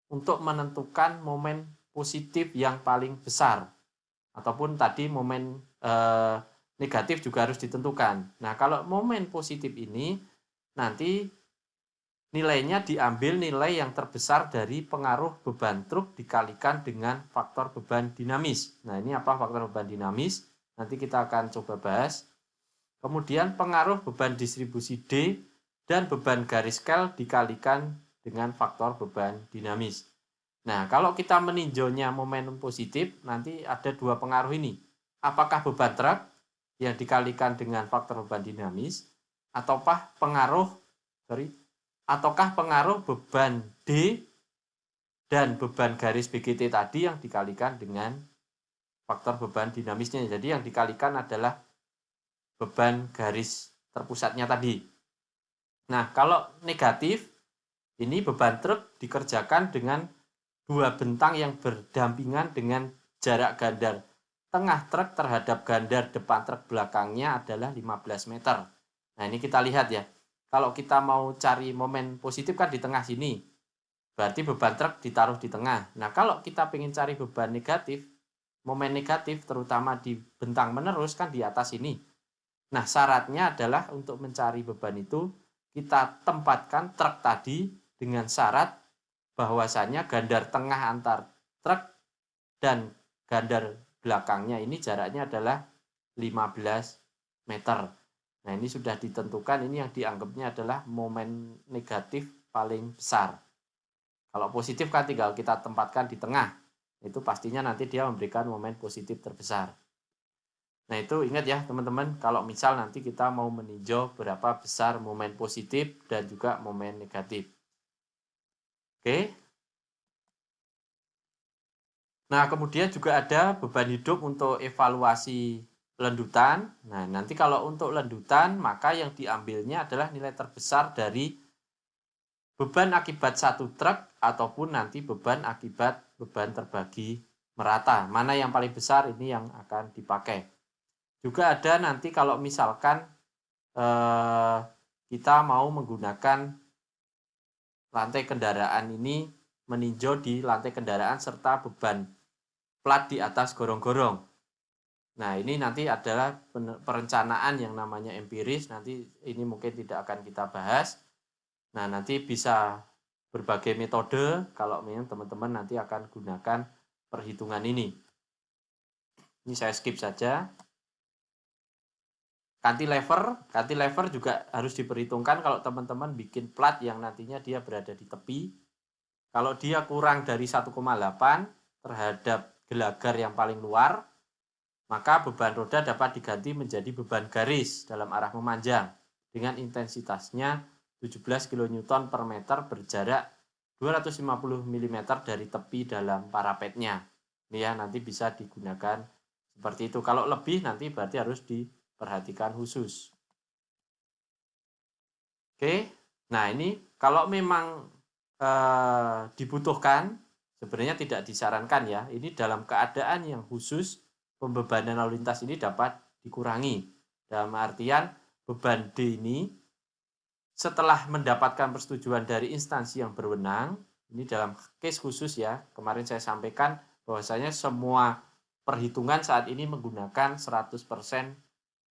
untuk menentukan momen positif yang paling besar. Ataupun tadi momen negatif juga harus ditentukan. Nah, kalau momen positif ini nanti nilainya diambil nilai yang terbesar dari pengaruh beban truk dikalikan dengan faktor beban dinamis. Nah, ini apa faktor beban dinamis? Nanti kita akan coba bahas. Kemudian pengaruh beban distribusi D dan beban garis Kell dikalikan dengan faktor beban dinamis. Nah, kalau kita meninjaunya momentum positif, nanti ada dua pengaruh ini. Apakah beban truk yang dikalikan dengan faktor beban dinamis, ataukah pengaruh beban D dan beban garis BGT tadi yang dikalikan dengan faktor beban dinamisnya. Jadi yang dikalikan adalah beban garis terpusatnya tadi. Nah, kalau negatif, ini beban truk dikerjakan dengan dua bentang yang berdampingan dengan jarak gandar tengah truk terhadap gandar depan truk belakangnya adalah 15 meter. Nah, ini kita lihat ya. Kalau kita mau cari momen positif kan di tengah sini. Berarti beban truk ditaruh di tengah. Nah, kalau kita ingin cari beban negatif, momen negatif terutama di bentang menerus kan di atas ini. Nah, syaratnya adalah untuk mencari beban itu kita tempatkan truk tadi dengan syarat bahwasanya gandar tengah antar truk dan gandar belakangnya ini jaraknya adalah 15 meter. Nah, ini sudah ditentukan, ini yang dianggapnya adalah momen negatif paling besar. Kalau positif kan tinggal kita tempatkan di tengah. Itu pastinya nanti dia memberikan momen positif terbesar. Nah, itu ingat ya teman-teman, kalau misal nanti kita mau meninjau berapa besar momen positif dan juga momen negatif. Oke. Nah, kemudian juga ada beban hidup untuk evaluasi lendutan. Nah, nanti kalau untuk lendutan, maka yang diambilnya adalah nilai terbesar dari beban akibat satu truk ataupun nanti beban akibat beban terbagi merata. Mana yang paling besar ini yang akan dipakai. Juga ada nanti kalau misalkan kita mau menggunakan lantai kendaraan ini meninjau di lantai kendaraan serta beban plat di atas gorong-gorong. Nah, ini nanti adalah perencanaan yang namanya empiris, nanti ini mungkin tidak akan kita bahas. Nah, nanti bisa berbagai metode kalau memang teman-teman nanti akan gunakan perhitungan ini. Ini saya skip saja. Cantilever juga harus diperhitungkan kalau teman-teman bikin plat yang nantinya dia berada di tepi. Kalau dia kurang dari 1,8 terhadap gelagar yang paling luar, maka beban roda dapat diganti menjadi beban garis dalam arah memanjang dengan intensitasnya 17 kN per meter berjarak 250 mm dari tepi dalam parapetnya. Ini ya, nanti bisa digunakan seperti itu. Kalau lebih nanti berarti harus diperhatikan khusus. Oke, nah ini kalau memang dibutuhkan, sebenarnya tidak disarankan ya, ini dalam keadaan yang khusus pembebanan lalu lintas ini dapat dikurangi. Dalam artian beban D ini setelah mendapatkan persetujuan dari instansi yang berwenang, ini dalam case khusus ya, kemarin saya sampaikan bahwasanya semua perhitungan saat ini menggunakan 100%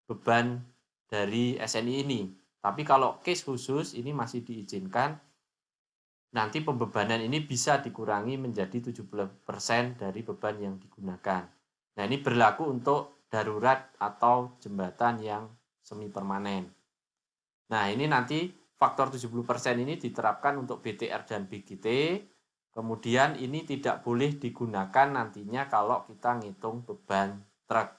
beban dari SNI ini. Tapi kalau case khusus ini masih diizinkan, nanti pembebanan ini bisa dikurangi menjadi 70% dari beban yang digunakan. Nah, ini berlaku untuk darurat atau jembatan yang semi permanen. Nah, ini nanti faktor 70% ini diterapkan untuk BTR dan BGT. Kemudian ini tidak boleh digunakan nantinya kalau kita ngitung beban truk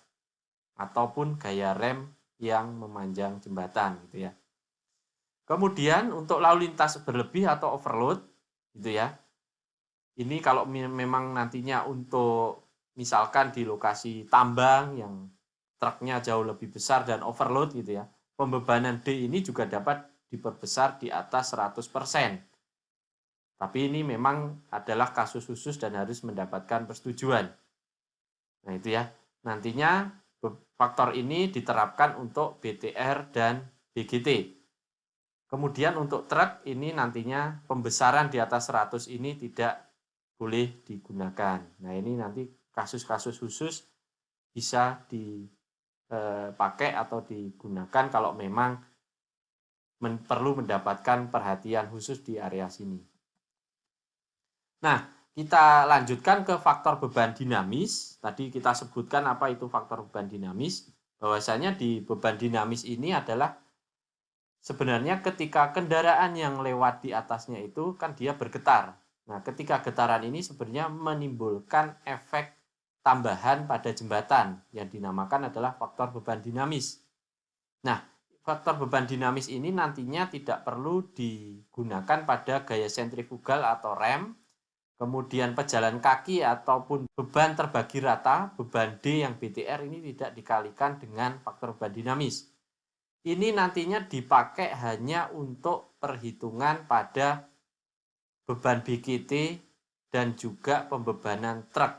ataupun gaya rem yang memanjang jembatan gitu ya. Kemudian untuk lalu lintas berlebih atau overload gitu ya. Ini kalau memang nantinya untuk misalkan di lokasi tambang yang truknya jauh lebih besar dan overload gitu ya, pembebanan D ini juga dapat diperbesar di atas 100%. Tapi ini memang adalah kasus khusus dan harus mendapatkan persetujuan. Nah itu ya, nantinya faktor ini diterapkan untuk BTR dan BGT. Kemudian untuk truk ini nantinya pembesaran di atas 100 ini tidak boleh digunakan. Nah ini nanti kasus-kasus khusus bisa dipakai atau digunakan kalau memang perlu mendapatkan perhatian khusus di area sini. Nah, kita lanjutkan ke faktor beban dinamis. Tadi kita sebutkan apa itu faktor beban dinamis. Bahwasanya di beban dinamis ini adalah sebenarnya ketika kendaraan yang lewat di atasnya itu kan dia bergetar. Nah, ketika getaran ini sebenarnya menimbulkan efek tambahan pada jembatan yang dinamakan adalah faktor beban dinamis. Nah, faktor beban dinamis ini nantinya tidak perlu digunakan pada gaya sentrifugal atau rem, kemudian pejalan kaki ataupun beban terbagi rata, beban D yang BTR ini tidak dikalikan dengan faktor beban dinamis. Ini nantinya dipakai hanya untuk perhitungan pada beban BGT dan juga pembebanan truk.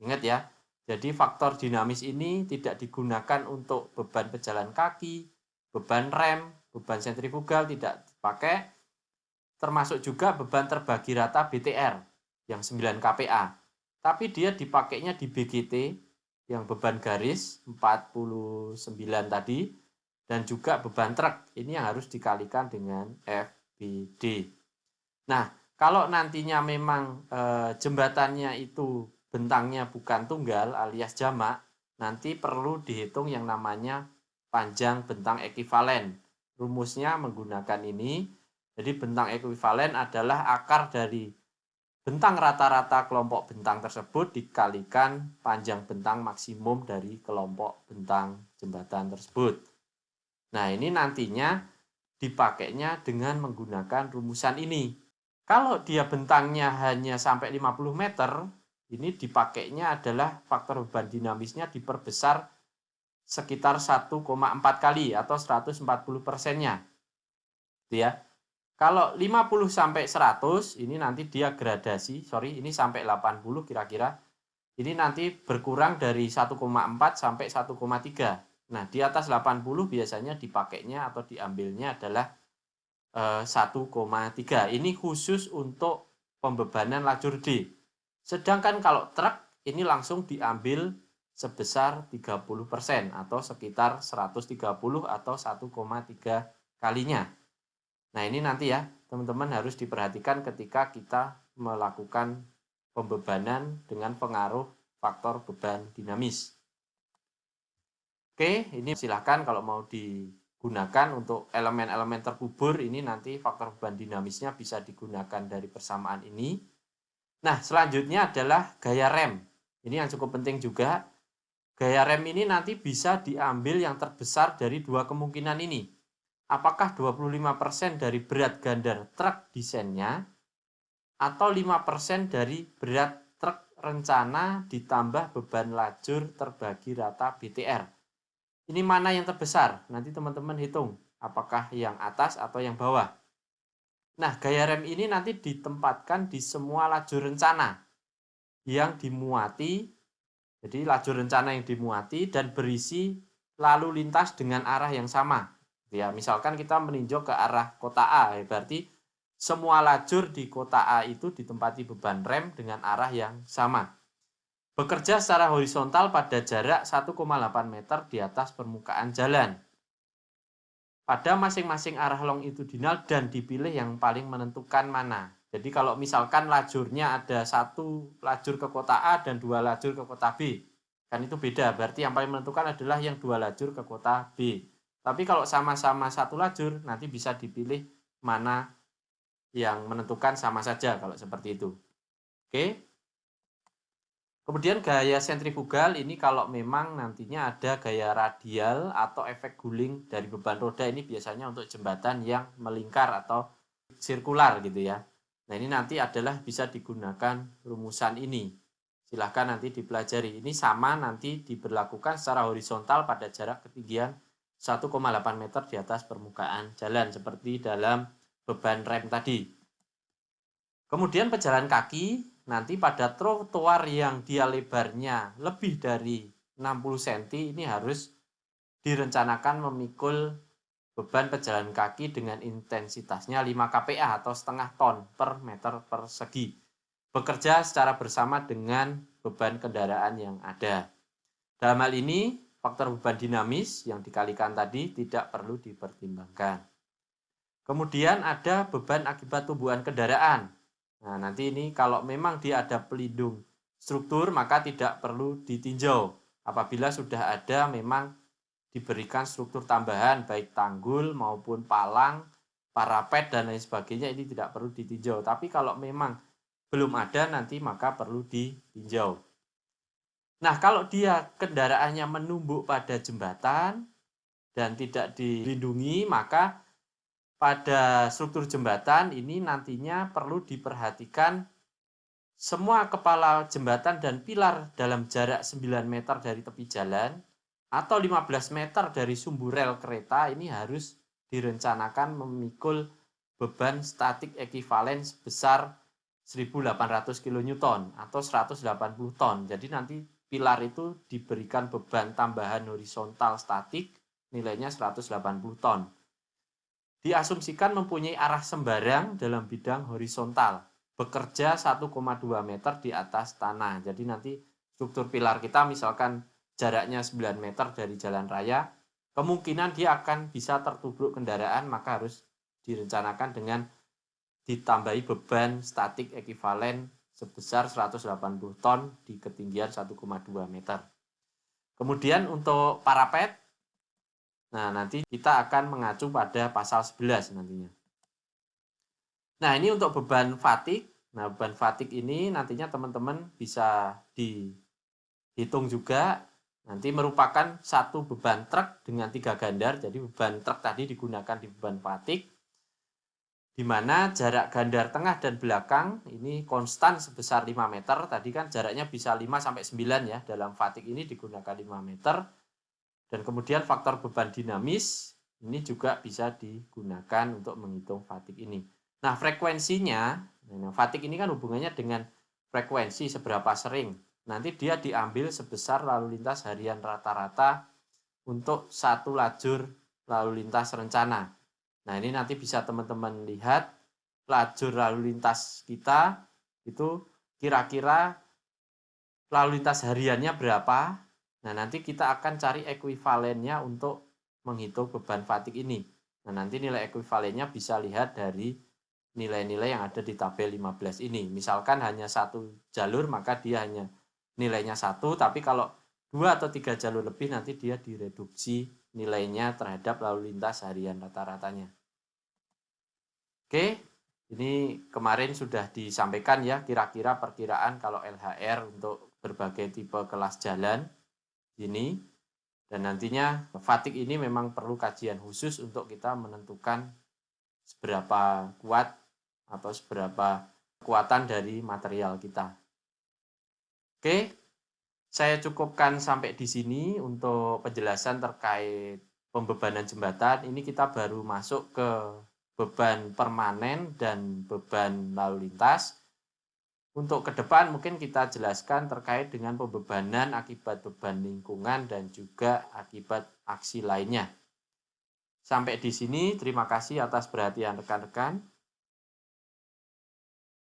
Ingat ya, jadi faktor dinamis ini tidak digunakan untuk beban pejalan kaki, beban rem, beban sentrifugal tidak dipakai, termasuk juga beban terbagi rata BTR yang 9 kPa. Tapi dia dipakainya di BGT yang beban garis 49 tadi dan juga beban truk. Ini yang harus dikalikan dengan FBD. Nah, kalau nantinya memang jembatannya itu bentangnya bukan tunggal alias jamak, nanti perlu dihitung yang namanya panjang bentang ekivalen. Rumusnya menggunakan ini. Jadi bentang ekivalen adalah akar dari bentang rata-rata kelompok bentang tersebut dikalikan panjang bentang maksimum dari kelompok bentang jembatan tersebut. Nah, ini nantinya dipakainya dengan menggunakan rumusan ini. Kalau dia bentangnya hanya sampai 50 meter, ini dipakainya adalah faktor beban dinamisnya diperbesar sekitar 1,4 kali atau 140%-nya. Gitu ya. Kalau 50 sampai 100, ini nanti dia gradasi, ini sampai 80 kira-kira. Ini nanti berkurang dari 1,4 sampai 1,3. Nah, di atas 80 biasanya dipakainya atau diambilnya adalah 1,3. Ini khusus untuk pembebanan lajur D. Sedangkan kalau truk ini langsung diambil sebesar 30% atau sekitar 130 atau 1,3 kalinya. Nah, ini nanti ya, teman-teman harus diperhatikan ketika kita melakukan pembebanan dengan pengaruh faktor beban dinamis. Oke, ini silahkan kalau mau digunakan untuk elemen-elemen terkubur, ini nanti faktor beban dinamisnya bisa digunakan dari persamaan ini. Nah, selanjutnya adalah gaya rem. Ini yang cukup penting juga. Gaya rem ini nanti bisa diambil yang terbesar dari dua kemungkinan ini. Apakah 25% dari berat gandar truk desainnya atau 5% dari berat truk rencana ditambah beban lajur terbagi rata BTR. Ini mana yang terbesar? Nanti teman-teman hitung apakah yang atas atau yang bawah. Nah, gaya rem ini nanti ditempatkan di semua lajur rencana yang dimuati, jadi lajur rencana yang dimuati dan berisi lalu lintas dengan arah yang sama. Ya, misalkan kita meninjau ke arah kota A, berarti semua lajur di kota A itu ditempati beban rem dengan arah yang sama. Bekerja secara horizontal pada jarak 1,8 meter di atas permukaan jalan. Pada masing-masing arah longitudinal dan dipilih yang paling menentukan mana. Jadi kalau misalkan lajurnya ada satu lajur ke kota A dan dua lajur ke kota B, kan itu beda. Berarti yang paling menentukan adalah yang dua lajur ke kota B. Tapi kalau sama-sama satu lajur, nanti bisa dipilih mana yang menentukan sama saja kalau seperti itu. Oke. Kemudian gaya sentrifugal ini kalau memang nantinya ada gaya radial atau efek guling dari beban roda, ini biasanya untuk jembatan yang melingkar atau sirkular gitu ya. Nah, ini nanti adalah bisa digunakan rumusan ini. Silahkan nanti dipelajari. Ini sama nanti diberlakukan secara horizontal pada jarak ketinggian 1,8 meter di atas permukaan jalan, seperti dalam beban rem tadi. Kemudian pejalan kaki, nanti pada trotoar yang dia lebarnya lebih dari 60 cm, ini harus direncanakan memikul beban pejalan kaki dengan intensitasnya 5 kPa atau setengah ton per meter persegi. Bekerja secara bersama dengan beban kendaraan yang ada. Dalam hal ini, faktor beban dinamis yang dikalikan tadi tidak perlu dipertimbangkan. Kemudian ada beban akibat tumbuhan kendaraan. Nah, nanti ini kalau memang dia ada pelindung struktur, maka tidak perlu ditinjau. Apabila sudah ada memang diberikan struktur tambahan, baik tanggul maupun palang, parapet, dan lain sebagainya, ini tidak perlu ditinjau. Tapi kalau memang belum ada nanti maka perlu ditinjau. Nah, kalau dia kendaraannya menumbuk pada jembatan dan tidak dilindungi, maka pada struktur jembatan ini nantinya perlu diperhatikan semua kepala jembatan dan pilar dalam jarak 9 meter dari tepi jalan atau 15 meter dari sumbu rel kereta ini harus direncanakan memikul beban statik ekivalen sebesar 1.800 kN atau 180 ton. Jadi nanti pilar itu diberikan beban tambahan horizontal statik nilainya 180 ton. Diasumsikan mempunyai arah sembarang dalam bidang horizontal, bekerja 1,2 meter di atas tanah. Jadi nanti struktur pilar kita misalkan jaraknya 9 meter dari jalan raya, kemungkinan dia akan bisa tertubruk kendaraan, maka harus direncanakan dengan ditambahi beban statik ekivalen sebesar 180 ton di ketinggian 1,2 meter. Kemudian untuk parapet, nah nanti kita akan mengacu pada pasal 11 nantinya. Nah, ini untuk beban fatigue. Nah, beban fatigue ini nantinya teman-teman bisa dihitung juga. Nanti merupakan satu beban truk dengan 3 gandar. Jadi beban truk tadi digunakan di beban fatigue, di mana jarak gandar tengah dan belakang ini konstan sebesar 5 meter. Tadi kan jaraknya bisa 5 sampai 9 ya. Dalam fatigue ini digunakan 5 meter. Dan kemudian faktor beban dinamis ini juga bisa digunakan untuk menghitung fatigue ini. Nah, frekuensinya, fatigue ini kan hubungannya dengan frekuensi seberapa sering. Nanti dia diambil sebesar lalu lintas harian rata-rata untuk satu lajur lalu lintas rencana. Nah, ini nanti bisa teman-teman lihat lajur lalu lintas kita itu kira-kira lalu lintas hariannya berapa. Nah, nanti kita akan cari ekuivalennya untuk menghitung beban fatigue ini. Nah, nanti nilai ekuivalennya bisa lihat dari nilai-nilai yang ada di tabel 15 ini. Misalkan hanya satu jalur, maka dia hanya nilainya 1, tapi kalau 2 atau 3 jalur lebih nanti dia direduksi nilainya terhadap lalu lintas harian rata-ratanya. Oke, ini kemarin sudah disampaikan ya kira-kira perkiraan kalau LHR untuk berbagai tipe kelas jalan ini. Dan nantinya fatigue ini memang perlu kajian khusus untuk kita menentukan seberapa kuat atau seberapa kekuatan dari material kita. Oke, saya cukupkan sampai di sini untuk penjelasan terkait pembebanan jembatan. Ini kita baru masuk ke beban permanen dan beban lalu lintas. Untuk ke depan mungkin kita jelaskan terkait dengan pembebanan akibat beban lingkungan dan juga akibat aksi lainnya. Sampai di sini, terima kasih atas perhatian rekan-rekan.